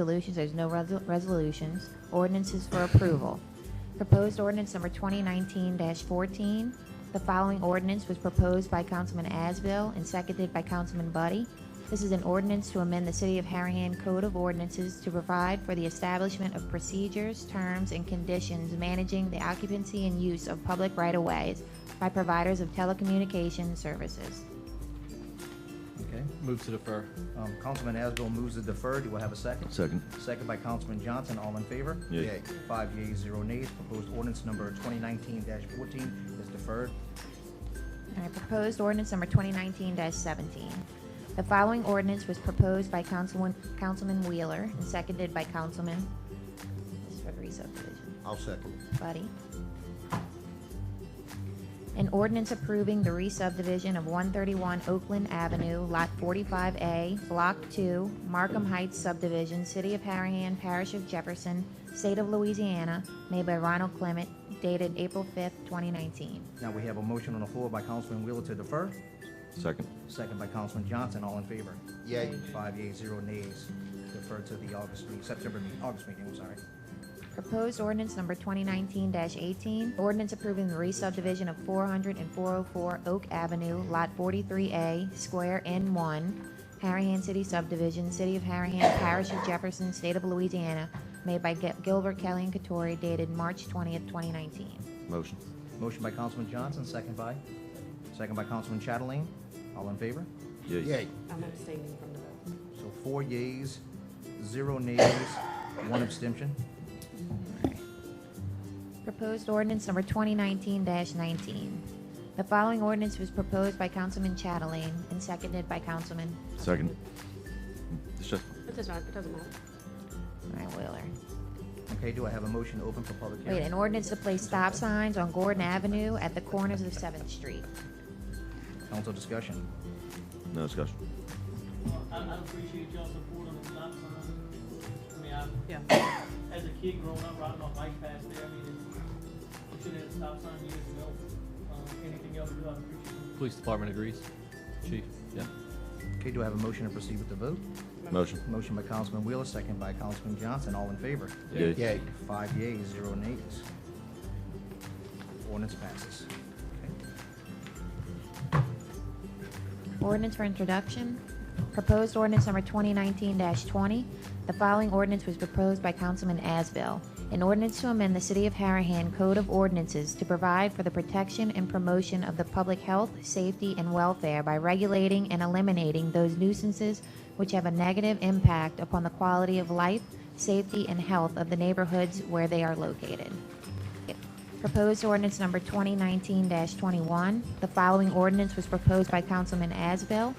Resolutions, there's no resolutions. Ordinances for approval. Proposed ordinance number 2019-14. The following ordinance was proposed by Councilman Asbill and seconded by Councilman Buddy. This is an ordinance to amend the City of Harahan Code of Ordinances to provide for the establishment of procedures, terms, and conditions managing the occupancy and use of public right-of-ways by providers of telecommunications services. Okay. Move to defer. Councilman Asbill moves to defer. Do I have a second? Second. Second by Councilman Johnson. All in favor? Yay. 5 yeas, 0 nays. Proposed ordinance number 2019-14 is deferred. All right, proposed ordinance number 2019-17. The following ordinance was proposed by Councilman Wheeler and seconded by Councilman, this is for the re-subdivision, I'll second. Buddy. An ordinance approving the re-subdivision of 131 Oakland Avenue, Lot 45A, Block 2, Markham Heights Subdivision, City of Harahan, Parish of Jefferson, State of Louisiana, made by Ronald Clement, dated April 5th, 2019. Now we have a motion on the floor by Councilman Wheeler to defer. Second. Second by Councilman Johnson. All in favor? Yay. 5 yeas, 0 nays. Deferred to the August meeting, I'm sorry. Proposed ordinance number 2019-18, ordinance approving the re-subdivision of 400 and 404 Oak Avenue, Lot 43A, Square N1, Harahan City Subdivision, City of Harahan, Parish of Jefferson, State of Louisiana, made by Gilbert, Kelly, and Katori, dated March 20th, 2019. Motion. Motion by Councilman Johnson, second by Councilman Chatelain. All in favor? Yay. Yay. I'm abstaining from the vote. So 4 yeas, 0 nays, 1 abstention. Proposed ordinance number 2019-19. The following ordinance was proposed by Councilman Chatelain and seconded by Councilman Second. It's just, It doesn't matter. Wheeler. Okay, do I have a motion to open for public Wait, hearing? an ordinance to place stop signs on Gordon Avenue at the corners of 7th Street. Council discussion. no discussion. I appreciate y'all support on the stop sign. I mean, Yeah. as a kid growing up riding on bike past there, I mean, we should have had a stop sign years ago. Anything else, I appreciate it. Police Department agrees. Chief, yeah. Okay, do I have a motion to proceed with the vote? Motion. Motion by Councilman Wheeler, second by Councilman Johnson. All in favor? Yay. Yay. 5 yeas, 0 nays. Ordinance passes. Okay. Ordinance for introduction. Proposed ordinance number 2019-20. The following ordinance was proposed by Councilman Asbill. An ordinance to amend the City of Harahan Code of Ordinances to provide for the protection and promotion of the public health, safety, and welfare by regulating and eliminating those nuisances which have a negative impact upon the quality of life, safety, and health of the neighborhoods where they are located. Proposed ordinance number 2019-21. The following ordinance was proposed by Councilman Asbill.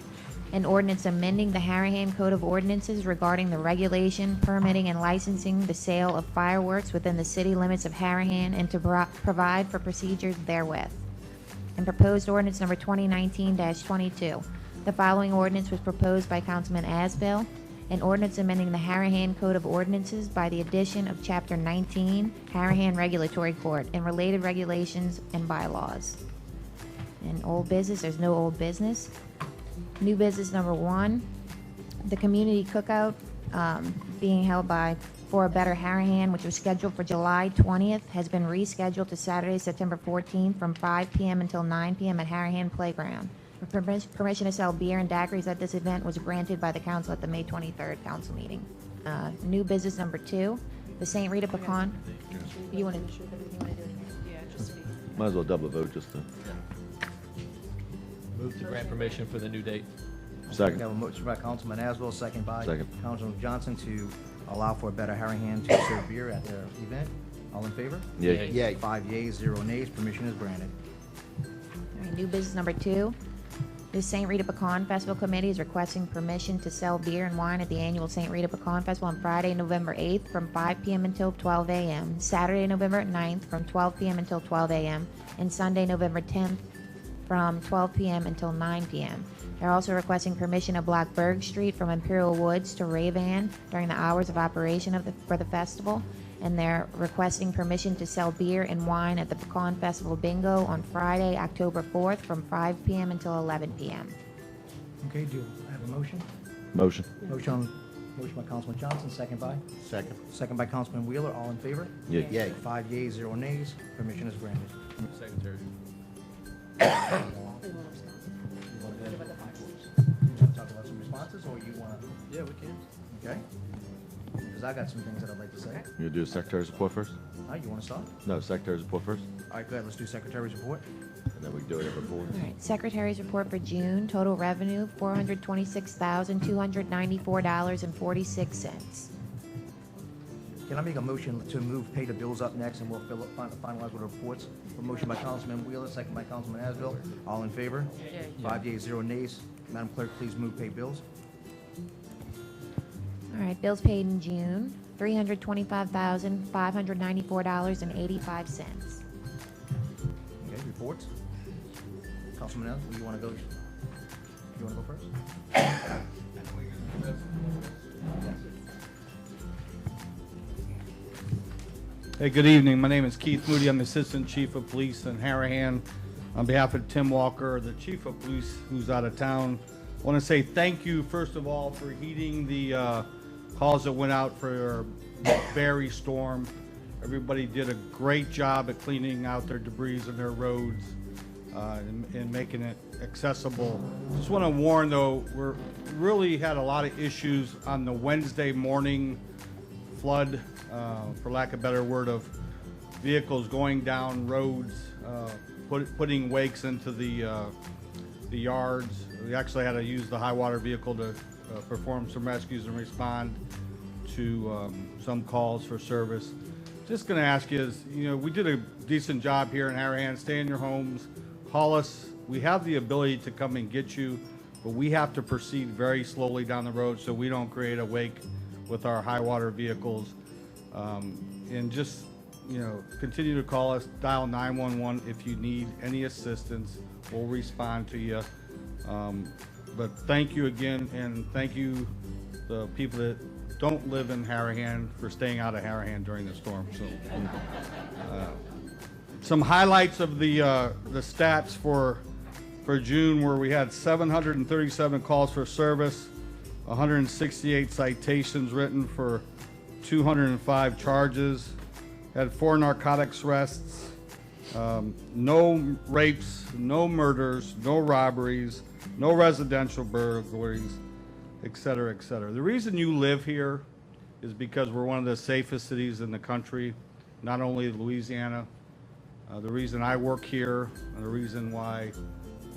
An ordinance amending the Harahan Code of Ordinances regarding the regulation, permitting, and licensing the sale of fireworks within the city limits of Harahan and to provide for procedures therewith. And proposed ordinance number 2019-22. The following ordinance was proposed by Councilman Asbill. An ordinance amending the Harahan Code of Ordinances by the addition of Chapter 19, Harahan Regulatory Court, and related regulations and bylaws. And old business, there's no old business. New business number 1, the community cookout being held for a Better Harahan, which was scheduled for July 20th, has been rescheduled to Saturday, September 14th from 5 p.m. until 9 p.m. at Harahan Playground. Permission to sell beer and daiquiris at this event was granted by the council at the May 23rd council meeting. New business number 2, the St. Rita Pecan. You want to do it? Yeah, just to be. Might as well double vote just to. Move to grant permission for the new date. We have Second. a motion by Councilman Asbill, second by Second. Councilman Johnson to allow for a Better Harahan to serve beer at their event. All in favor? Yay. Yay. 5 yeas, 0 nays. Permission is granted. All right, new business number 2. The St. Rita Pecan Festival Committee is requesting permission to sell beer and wine at the annual St. Rita Pecan Festival on Friday, November 8th from 5 p.m. until 12 a.m., Saturday, November 9th from 12 p.m. until 12 a.m., and Sunday, November 10th from 12 p.m. until 9 p.m. They're also requesting permission to block Berg Street from Imperial Woods to Ray-Ban during the hours of operation for the festival. And they're requesting permission to sell beer and wine at the Pecan Festival Bingo on Friday, October 4th from 5 p.m. until 11 p.m. Okay, do I have a motion? Motion. Motion Motion by Councilman Johnson, second by? Second. Second by Councilman Wheeler, all in favor? Yay. Yay. 5 yeas, 0 nays, permission is granted. Secretary. They won't respond. You want Give it the 5 years. to talk about some responses, or you want to, Yeah, we can. okay? Because I got some things that I'd like to say. You do a secretary's report first? All right, you want to start? No, secretary's report first, All right, go ahead, let's do Secretary's report. and then we can do it every 4 All right, Secretary's report for June, total revenue, $426,294.46. Can I make a motion to move pay the bills up next, and we'll finalize with the reports? A motion by Councilman Wheeler, second by Councilman Asbill. All in favor? Yay. 5 yeas, 0 nays. Madam Clerk, please move pay bills. All right, bills paid in June, $325,594.85. Okay, reports. Councilman Asbill, you want to go? You want to go first? Hey, good evening. My name is Keith Moody. I'm the Assistant Chief of Police in Harahan. On behalf of Tim Walker, the Chief of Police who's out of town, I want to say thank you, first of all, for heeding the calls that went out for Barry storm. Everybody did a great job at cleaning out their debris in their roads and making it accessible. Just want to warn, though, we're really had a lot of issues on the Wednesday morning flood, for lack of a better word, of vehicles going down roads, putting wakes into the yards. We actually had to use the high water vehicle to perform some rescues and respond to some calls for service. Just going to ask you is, you know, we did a decent job here in Harahan. Stay in your homes, call us. We have the ability to come and get you, but we have to proceed very slowly down the road so we don't create a wake with our high water vehicles. And just, you know, continue to call us, dial 911 if you need any assistance. We'll respond to you. But thank you again, and thank you the people that don't live in Harahan for staying out of Harahan during the storm. So, some highlights of the stats for June, where we had 737 calls for service, 168 citations written for 205 charges, had 4 narcotics arrests, no rapes, no murders, no robberies, no residential burglaries, et cetera, et cetera. The reason you live here is because we're one of the safest cities in the country, not only Louisiana. The reason I work here, and the reason why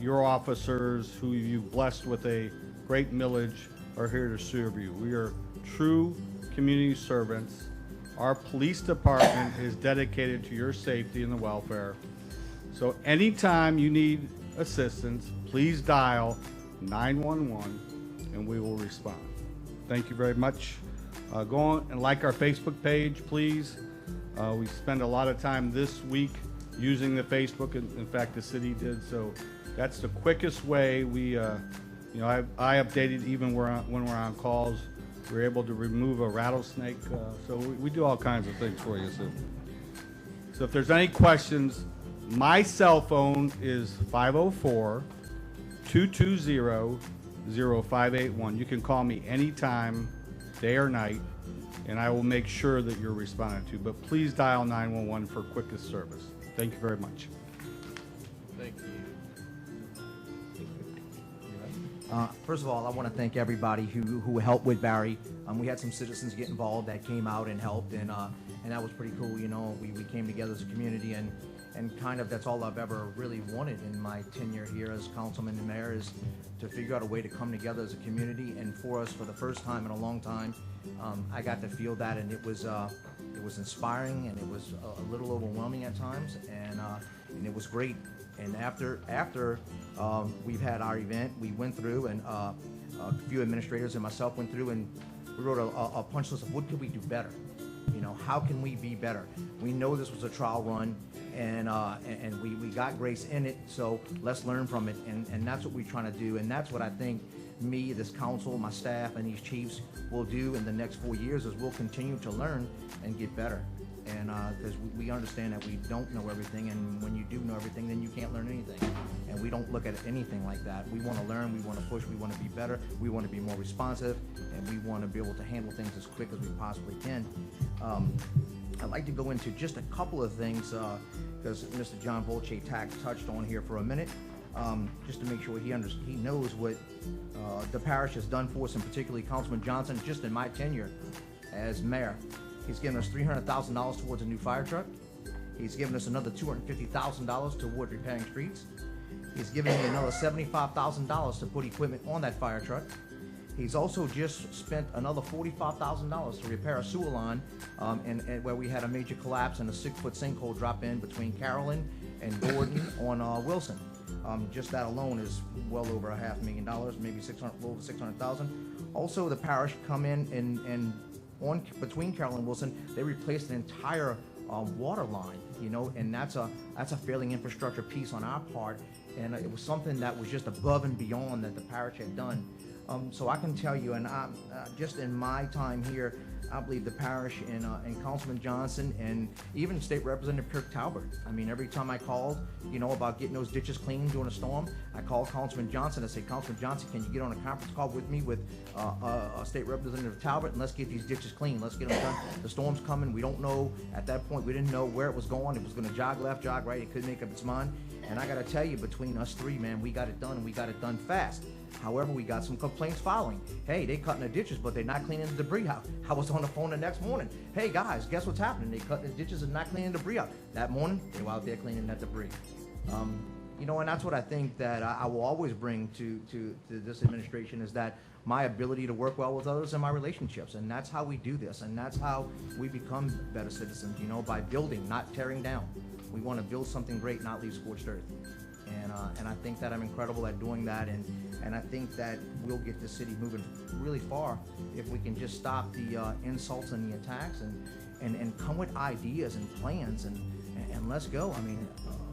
your officers, who you've blessed with a great millage, are here to serve you. We are true community servants. Our police department is dedicated to your safety and the welfare. So anytime you need assistance, please dial 911 and we will respond. Thank you very much. Go on and like our Facebook page, please. We spend a lot of time this week using the Facebook. In fact, the city did. So that's the quickest way. We, you know, I updated even when we're on calls. We're able to remove a rattlesnake. So we do all kinds of things for you. So if there's any questions, my cell phone is 504-220-0581. You can call me anytime, day or night, and I will make sure that you're responded to. But please dial 911 for quickest service. Thank you very much. Thank you. First of all, I want to thank everybody who helped with Barry. We had some citizens get involved that came out and helped, and that was pretty cool. You know, we came together as a community, and kind of that's all I've ever really wanted in my tenure here as councilman and mayor, is to figure out a way to come together as a community. And for us, for the first time in a long time, I got to feel that, and it was inspiring, and it was a little overwhelming at times, and it was great. And after we've had our event, we went through, and a few administrators and myself went through, and we wrote a punch list of what could we do better. You know, how can we be better? We know this was a trial run, and we got grace in it, so let's learn from it, and that's what we're trying to do, and that's what I think me, this council, my staff, and these chiefs will do in the next 4 years, is we'll continue to learn and get better. And because we understand that we don't know everything, and when you do know everything, then you can't learn anything. And we don't look at anything like that. We want to learn, we want to push, we want to be better, we want to be more responsive, and we want to be able to handle things as quick as we possibly can. I'd like to go into just a couple of things, because Mr. John Volche touched on here for a minute, just to make sure he knows what the parish has done for us, and particularly Councilman Johnson, just in my tenure as mayor. He's given us $300,000 towards a new fire truck. He's given us another $250,000 toward repairing streets. He's given me another $75,000 to put equipment on that fire truck. He's also just spent another $45,000 to repair a sewer line, and where we had a major collapse and a 6-foot sinkhole drop in between Carolyn and Gordon on Wilson. Just that alone is well over $500,000, maybe over 600,000. Also, the parish come in and between Carolyn and Wilson, they replaced an entire water line, you know, and that's a failing infrastructure piece on our part, and it was something that was just above and beyond that the parish had done. So I can tell you, and just in my time here, I believe the parish and Councilman Johnson and even State Representative Kirk Talbert. I mean, every time I called, you know, about getting those ditches clean during a storm, I called Councilman Johnson. I said, Councilman Johnson, can you get on a conference call with me with State Representative Talbert, and let's get these ditches clean. Let's get them done. The storm's coming. We don't know. At that point, we didn't know where it was going. It was going to jog left, jog right. It couldn't make up its mind. And I got to tell you, between us three, man, we got it done, and we got it done fast. However, we got some complaints following. Hey, they cutting the ditches, but they're not cleaning the debris out. I was on the phone the next morning. Hey, guys, guess what's happening? They cutting the ditches and not cleaning the debris out. That morning, they were out there cleaning that debris. You know, and that's what I think that I will always bring to this administration, is that my ability to work well with others and my relationships. And that's how we do this. And that's how we become better citizens, you know, by building, not tearing down. We want to build something great, not leave scorched earth. And I think that I'm incredible at doing that, and I think that we'll get the city moving really far if we can just stop the insults and the attacks and come with ideas and plans and let's go. I mean,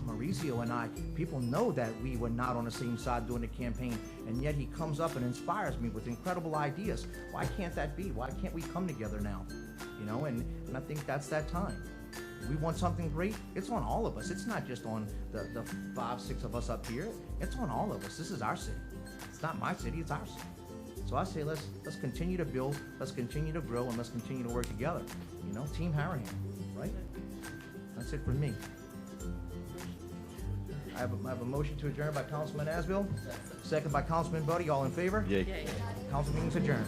Mauricio and I, people know that we were not on the same side during the campaign, and yet he comes up and inspires me with incredible ideas. Why can't that be? Why can't we come together now? You know, and I think that's that time. We want something great, it's on all of us. It's not just on the 5, 6 of us up here. It's on all of us. This is our city. It's not my city, it's our city. So I say let's continue to build, let's continue to grow, and let's continue to work together. You know, Team Harahan, right? That's it for me. I have a motion to adjourn by Councilman Asbill, second by Councilman Buddy. All in favor? Yay. Council meeting's adjourned.